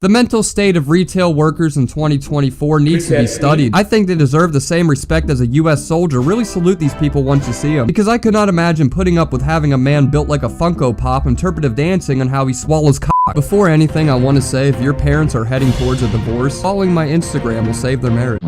The mental state of retail workers in 2024 needs to be studied. I think they deserve the same respect as a US soldier. Really salute these people once you see them. Because I could not imagine putting up with having a man built like a Funko Pop interpretive dancing on how he swallows cock. Before anything, I want to say if your parents are heading towards a divorce, following my Instagram will save their marriage.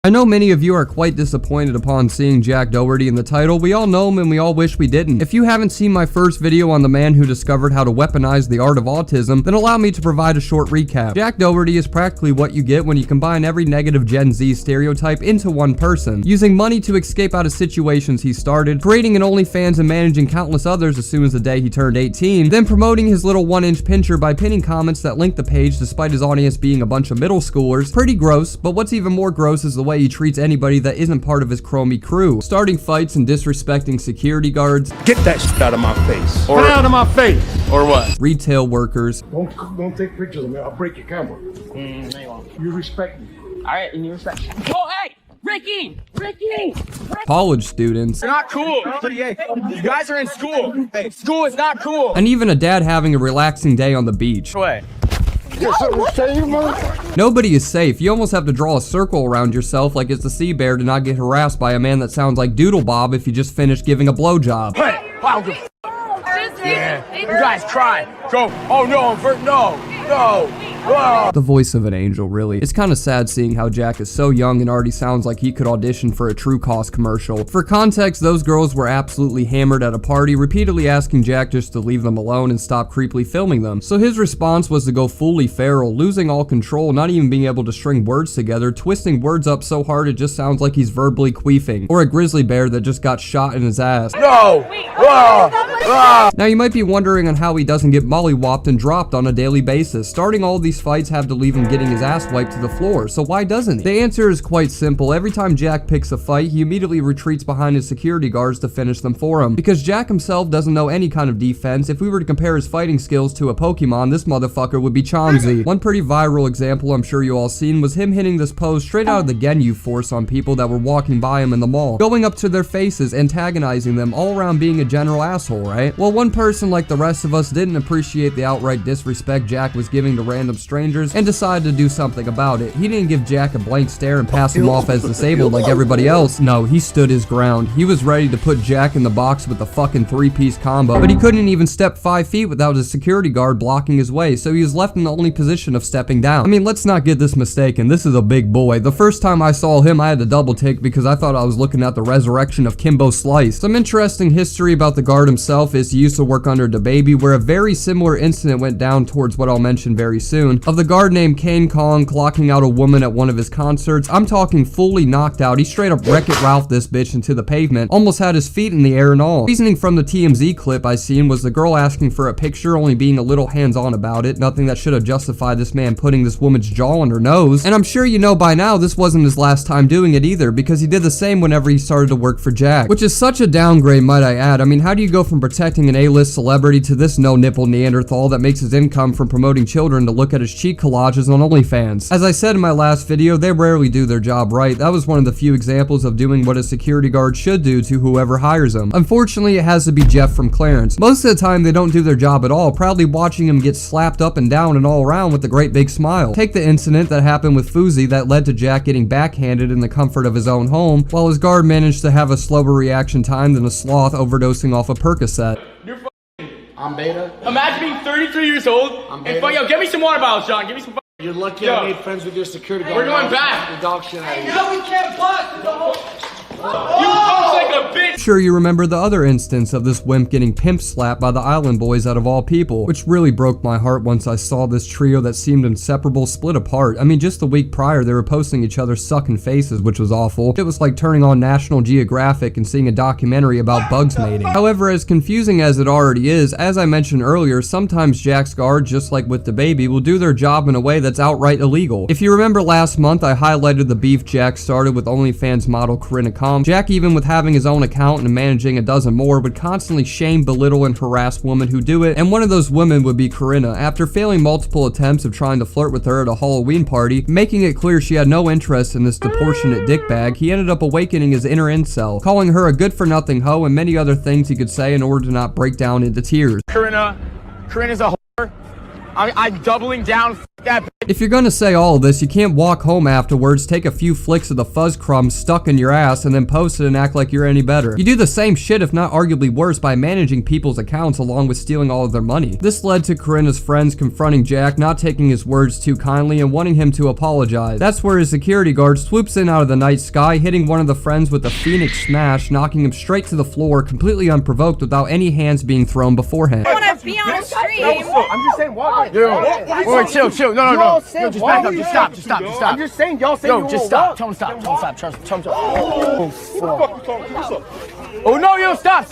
I know many of you are quite disappointed upon seeing Jack Doherty in the title. We all know him and we all wish we didn't. If you haven't seen my first video on the man who discovered how to weaponize the art of autism, then allow me to provide a short recap. Jack Doherty is practically what you get when you combine every negative Gen Z stereotype into one person. Using money to escape out of situations he started, creating an OnlyFans and managing countless others as soon as the day he turned 18, then promoting his little 1-inch pincher by pinning comments that link the page despite his audience being a bunch of middle schoolers. Pretty gross, but what's even more gross is the way he treats anybody that isn't part of his chromey crew, starting fights and disrespecting security guards. Get that shit out of my face. Or out of my face. Or what? Retail workers. Don't take pictures of me. I'll break your camera. No, you won't. You respect me. All right, and you respect. Oh, hey, Ricky. College students. You're not cool. You guys are in school. Hey, school is not cool. And even a dad having a relaxing day on the beach. Way. Nobody is safe. You almost have to draw a circle around yourself like it's the sea bear to not get harassed by a man that sounds like Doodle Bob if you just finished giving a blowjob. Hey, wow. Yeah. You guys cry. Go. Oh no, no. The voice of an angel, really. It's kind of sad seeing how Jack is so young and already sounds like he could audition for a True Cost commercial. For context, those girls were absolutely hammered at a party, repeatedly asking Jack just to leave them alone and stop creepily filming them. So his response was to go fully feral, losing all control, not even being able to string words together, twisting words up so hard it just sounds like he's verbally queefing, or a grizzly bear that just got shot in his ass. No. Now you might be wondering on how he doesn't get mollywopped and dropped on a daily basis. Starting all these fights have to leave him getting his ass wiped to the floor, so why doesn't he? The answer is quite simple. Every time Jack picks a fight, he immediately retreats behind his security guards to finish them for him. Because Jack himself doesn't know any kind of defense. If we were to compare his fighting skills to a Pokemon, this motherfucker would be Chomsy. One pretty viral example I'm sure you all seen was him hitting this pose straight out of the Ginyu Force on people that were walking by him in the mall, going up to their faces, antagonizing them, all around being a general asshole, right? Well, one person like the rest of us didn't appreciate the outright disrespect Jack was giving to random strangers and decided to do something about it. He didn't give Jack a blank stare and pass him off as disabled like everybody else. No, he stood his ground. He was ready to put Jack in the box with the fucking 3-piece combo, but he couldn't even step 5 feet without his security guard blocking his way, so he was left in the only position of stepping down. I mean, let's not get this mistaken. This is a big boy. The first time I saw him, I had to double take because I thought I was looking at the resurrection of Kimbo Slice. Some interesting history about the guard himself is he used to work under DaBaby, where a very similar incident went down towards what I'll mention very soon, of the guard named Kane Kong clocking out a woman at one of his concerts. I'm talking fully knocked out. He straight up Wreck-It Ralph this bitch into the pavement, almost had his feet in the air and all. Reasoning from the TMZ clip I seen was the girl asking for a picture, only being a little hands-on about it, nothing that should have justified this man putting this woman's jaw on her nose. And I'm sure you know by now this wasn't his last time doing it either, because he did the same whenever he started to work for Jack, which is such a downgrade, might I add. I mean, how do you go from protecting an A-list celebrity to this no-nipple Neanderthal that makes his income from promoting children to look at his cheek collages on OnlyFans? As I said in my last video, they rarely do their job right. That was one of the few examples of doing what a security guard should do to whoever hires him. Unfortunately, it has to be Jeff from Clarence. Most of the time, they don't do their job at all, proudly watching him get slapped up and down and all around with a great big smile. Take the incident that happened with Fuzi that led to Jack getting backhanded in the comfort of his own home, while his guard managed to have a slower reaction time than a sloth overdosing off a Percocet. I'm Beta. Imagine being 33 years old and fuck, yo, get me some water bottles, John. Give me some. You're lucky I made friends with your security guard. We're going back. The dog shit out of you. No, we can't bust. You punch like a bitch. Sure, you remember the other instance of this wimp getting pimp slapped by the Island Boys out of all people, which really broke my heart once I saw this trio that seemed inseparable split apart. I mean, just the week prior, they were posting each other sucking faces, which was awful. It was like turning on National Geographic and seeing a documentary about bugs mating. However, as confusing as it already is, as I mentioned earlier, sometimes Jack's guard, just like with DaBaby, will do their job in a way that's outright illegal. If you remember last month, I highlighted the beef Jack started with OnlyFans model Corinna Khan Instagram.com. Jack, even with having his own account and managing a dozen more, would constantly shame, belittle, and harass women who do it, and one of those women would be Corinna. After failing multiple attempts of trying to flirt with her at a Halloween party, making it clear she had no interest in this disproportionate dickbag, he ended up awakening his inner incel, calling her a good-for-nothing hoe and many other things he could say in order to not break down into tears. Corinna's a whore. I'm doubling down. F that bitch. If you're gonna say all of this, you can't walk home afterwards, take a few flicks of the fuzz crumbs stuck in your ass, and then post it and act like you're any better. You do the same shit, if not arguably worse, by managing people's accounts along with stealing all of their money. This led to Corinna's friends confronting Jack, not taking his words too kindly and wanting him to apologize. That's where his security guard swoops in out of the night sky, hitting one of the friends with a Phoenix smash, knocking him straight to the floor, completely unprovoked without any hands being thrown beforehand. I want to be on stream. I'm just saying, walk. Wait, chill. No. Yo, just back up. Just stop. I'm just saying, y'all say Yo, just stop. Tell him stop. Tell him stop. Oh no, yo, stop.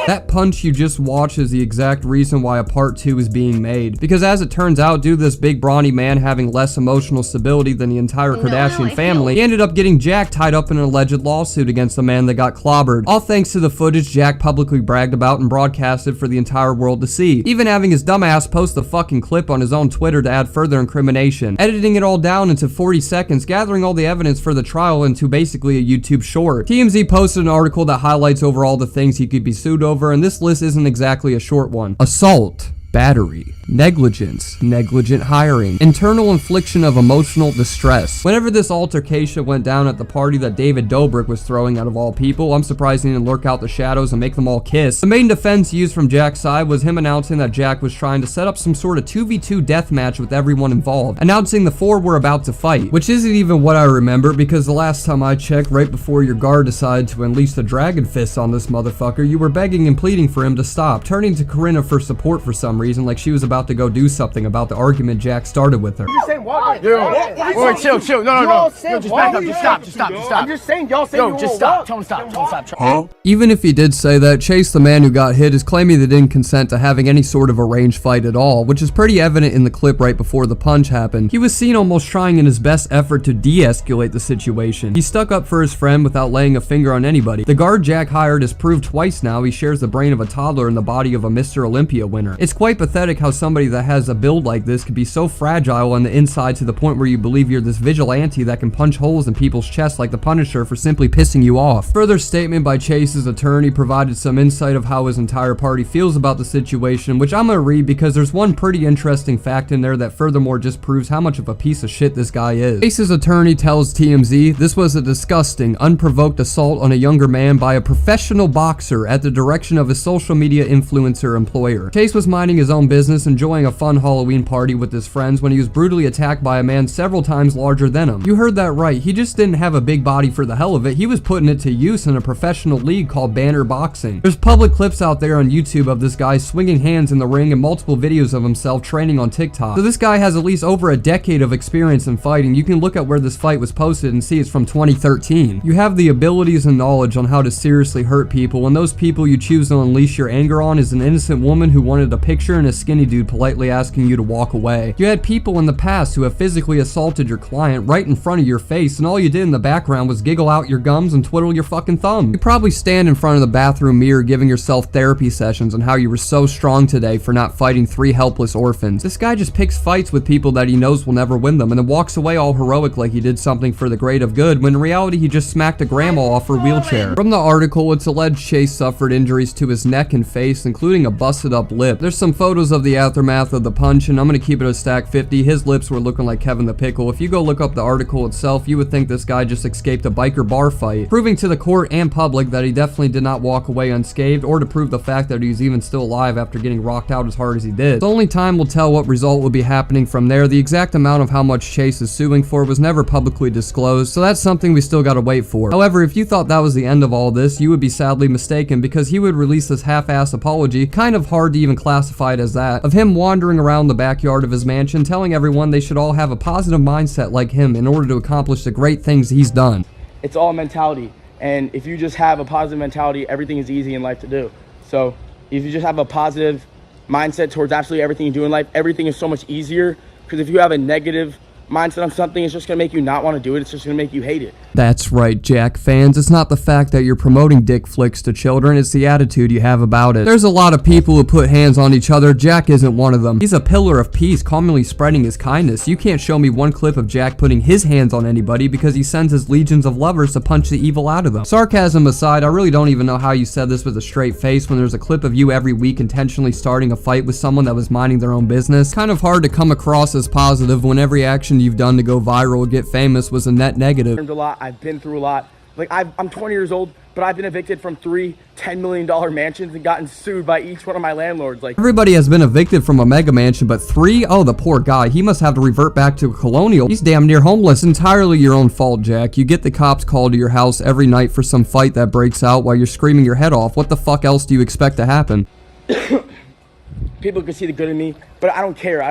That punch you just watched is the exact reason why a part 2 is being made. Because as it turns out, due to this big brawny man having less emotional stability than the entire Kardashian family, he ended up getting Jack tied up in an alleged lawsuit against the man that got clobbered. All thanks to the footage Jack publicly bragged about and broadcasted for the entire world to see. Even having his dumbass post the fucking clip on his own Twitter to add further incrimination. Editing it all down into 40 seconds, gathering all the evidence for the trial into basically a YouTube short. TMZ posted an article that highlights over all the things he could be sued over, and this list isn't exactly a short one. Assault, battery, negligence, negligent hiring, internal infliction of emotional distress. Whenever this altercation went down at the party that David Dobrik was throwing out of all people, I'm surprised he didn't lurk out the shadows and make them all kiss. The main defense used from Jack's side was him announcing that Jack was trying to set up some sort of 2v2 deathmatch with everyone involved, announcing the four were about to fight, which isn't even what I remember because the last time I checked, right before your guard decided to unleash the dragon fist on this motherfucker, you were begging and pleading for him to stop, turning to Corinna for support for some reason, like she was about to go do something about the argument Jack started with her. I'm just saying, walk. Wait, chill. No. Yo, just back up. Just stop. I'm just saying, y'all say Yo, just stop. Tell him stop. Huh? Even if he did say that, Chase, the man who got hit, is claiming they didn't consent to having any sort of arranged fight at all, which is pretty evident in the clip right before the punch happened. He was seen almost trying in his best effort to de-escalate the situation. He stuck up for his friend without laying a finger on anybody. The guard Jack hired has proved twice now he shares the brain of a toddler and the body of a Mr. Olympia winner. It's quite pathetic how somebody that has a build like this could be so fragile on the inside to the point where you believe you're this vigilante that can punch holes in people's chests like the Punisher for simply pissing you off. Further statement by Chase's attorney provided some insight of how his entire party feels about the situation, which I'm gonna read because there's one pretty interesting fact in there that furthermore just proves how much of a piece of shit this guy is. Chase's attorney tells TMZ this was a disgusting, unprovoked assault on a younger man by a professional boxer at the direction of his social media influencer employer. Chase was minding his own business, enjoying a fun Halloween party with his friends when he was brutally attacked by a man several times larger than him. You heard that right, he just didn't have a big body for the hell of it, he was putting it to use in a professional league called Banner Boxing. There's public clips out there on YouTube of this guy swinging hands in the ring and multiple videos of himself training on TikTok. So this guy has at least over a decade of experience in fighting. You can look at where this fight was posted and see it's from 2013. You have the abilities and knowledge on how to seriously hurt people, and those people you choose to unleash your anger on is an innocent woman who wanted a picture and a skinny dude politely asking you to walk away. You had people in the past who have physically assaulted your client right in front of your face, and all you did in the background was giggle out your gums and twiddle your fucking thumb. You probably stand in front of the bathroom mirror giving yourself therapy sessions on how you were so strong today for not fighting 3 helpless orphans. This guy just picks fights with people that he knows will never win them and then walks away all heroic like he did something for the great of good, when in reality he just smacked a grandma off her wheelchair. From the article, it's alleged Chase suffered injuries to his neck and face, including a busted up lip. There's some photos of the aftermath of the punch, and I'm gonna keep it a stack 50. His lips were looking like Kevin the Pickle. If you go look up the article itself, you would think this guy just escaped a biker bar fight, proving to the court and public that he definitely did not walk away unscathed, or to prove the fact that he's even still alive after getting rocked out as hard as he did. So only time will tell what result will be happening from there. The exact amount of how much Chase is suing for was never publicly disclosed, so that's something we still gotta wait for. However, if you thought that was the end of all this, you would be sadly mistaken, because he would release this half-ass apology, kind of hard to even classify it as that, of him wandering around the backyard of his mansion telling everyone they should all have a positive mindset like him in order to accomplish the great things he's done. It's all mentality, and if you just have a positive mentality, everything is easy in life to do. So if you just have a positive mindset towards absolutely everything you do in life, everything is so much easier, because if you have a negative mindset on something, it's just going to make you not want to do it. It's just going to make you hate it. That's right, Jack fans. It's not the fact that you're promoting dick flicks to children, it's the attitude you have about it. There's a lot of people who put hands on each other. Jack isn't one of them. He's a pillar of peace, calmly spreading his kindness. You can't show me one clip of Jack putting his hands on anybody because he sends his legions of lovers to punch the evil out of them. Sarcasm aside, I really don't even know how you said this with a straight face when there's a clip of you every week intentionally starting a fight with someone that was minding their own business. Kind of hard to come across as positive when every action you've done to go viral or get famous was a net negative. A lot. I've been through a lot. Like, I'm 20 years old, but I've been evicted from 3 $10 million mansions and gotten sued by each one of my landlords. Like, everybody has been evicted from a mega mansion, but 3? Oh, the poor guy. He must have to revert back to a colonial. He's damn near homeless. Entirely your own fault, Jack. You get the cops called to your house every night for some fight that breaks out while you're screaming your head off. What the fuck else do you expect to happen? People can see the good in me, but I don't care.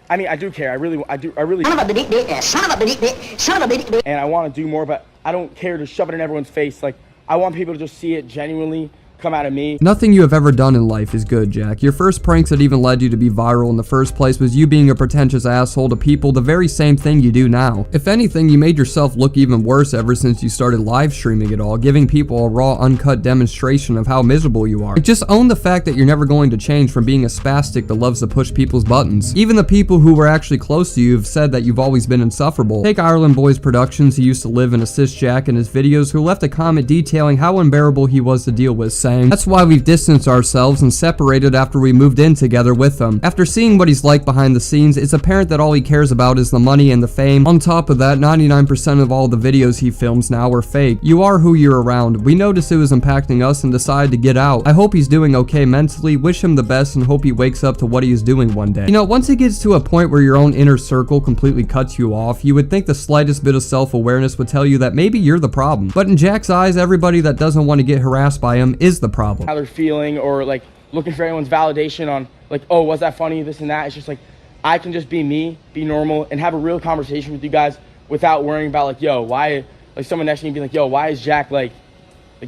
I mean, I do care. I really. Son of a bitch. And I want to do more, but I don't care to shove it in everyone's face. Like, I want people to just see it genuinely come out of me. Nothing you have ever done in life is good, Jack. Your first pranks that even led you to be viral in the first place was you being a pretentious asshole to people, the very same thing you do now. If anything, you made yourself look even worse ever since you started live streaming it all, giving people a raw, uncut demonstration of how miserable you are. Just own the fact that you're never going to change from being a spastic that loves to push people's buttons. Even the people who were actually close to you have said that you've always been insufferable. Take Ireland Boys Productions, who used to live and assist Jack in his videos, who left a comment detailing how unbearable he was to deal with, saying, "That's why we've distanced ourselves and separated after we moved in together with him. After seeing what he's like behind the scenes, it's apparent that all he cares about is the money and the fame. On top of that, 99% of all the videos he films now are fake. You are who you're around. We noticed it was impacting us and decided to get out. I hope he's doing okay mentally, wish him the best, and hope he wakes up to what he is doing one day." You know, once it gets to a point where your own inner circle completely cuts you off, you would think the slightest bit of self-awareness would tell you that maybe you're the problem. But in Jack's eyes, everybody that doesn't want to get harassed by him is the problem. How they're feeling, or like looking for anyone's validation on like, oh, was that funny, this and that. It's just like, I can just be me, be normal, and have a real conversation with you guys without worrying about like, yo, why, like someone next to me being like, yo, why is Jack like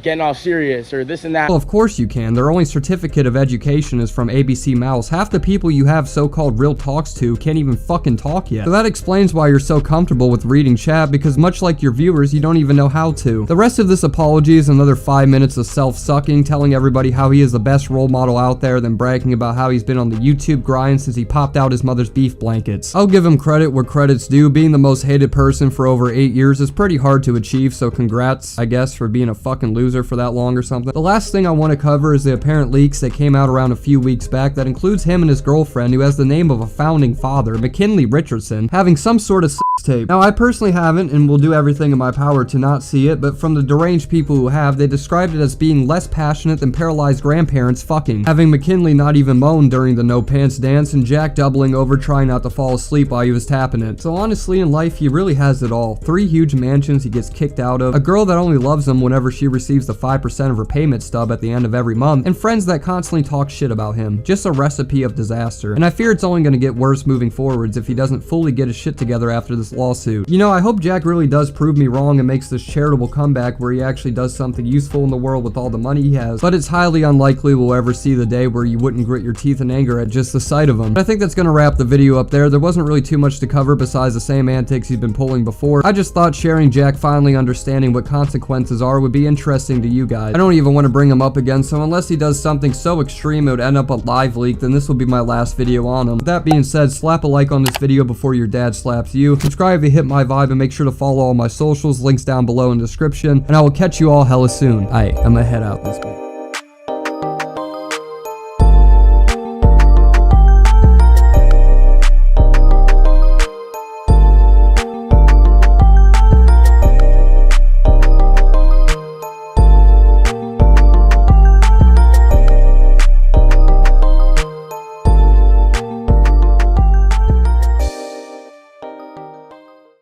getting all serious or this and that. Well, of course you can. Their only certificate of education is from ABC Mouse. Half the people you have so-called real talks to can't even fucking talk yet. So that explains why you're so comfortable with reading chat, because much like your viewers, you don't even know how to. The rest of this apology is another 5 minutes of self-sucking, telling everybody how he is the best role model out there, then bragging about how he's been on the YouTube grind since he popped out his mother's beef blankets. I'll give him credit where credit's due. Being the most hated person for over 8 years is pretty hard to achieve, so congrats, I guess, for being a fucking loser for that long or something. The last thing I want to cover is the apparent leaks that came out around a few weeks back that includes him and his girlfriend, who has the name of a founding father, McKinley Richardson, having some sort of sex tape. Now, I personally haven't and will do everything in my power to not see it, but from the deranged people who have, they described it as being less passionate than paralyzed grandparents fucking, having McKinley not even moan during the no pants dance and Jack doubling over trying not to fall asleep while he was tapping it. So honestly, in life, he really has it all. 3 huge mansions he gets kicked out of, a girl that only loves him whenever she receives the 5% of her payment stub at the end of every month, and friends that constantly talk shit about him. Just a recipe of disaster. And I fear it's only going to get worse moving forwards if he doesn't fully get his shit together after this lawsuit. You know, I hope Jack really does prove me wrong and makes this charitable comeback where he actually does something useful in the world with all the money he has, but it's highly unlikely we'll ever see the day where you wouldn't grit your teeth in anger at just the sight of him. But I think that's going to wrap the video up there. There wasn't really too much to cover besides the same antics he's been pulling before. I just thought sharing Jack finally understanding what consequences are would be interesting to you guys. I don't even want to bring him up again, so unless he does something so extreme it would end up a live leak, then this will be my last video on him. With that being said, slap a like on this video before your dad slaps you. Subscribe if you hit my vibe, and make sure to follow all my socials, links down below in the description, and I will catch you all hella soon. Aight, I'm gonna head out this way.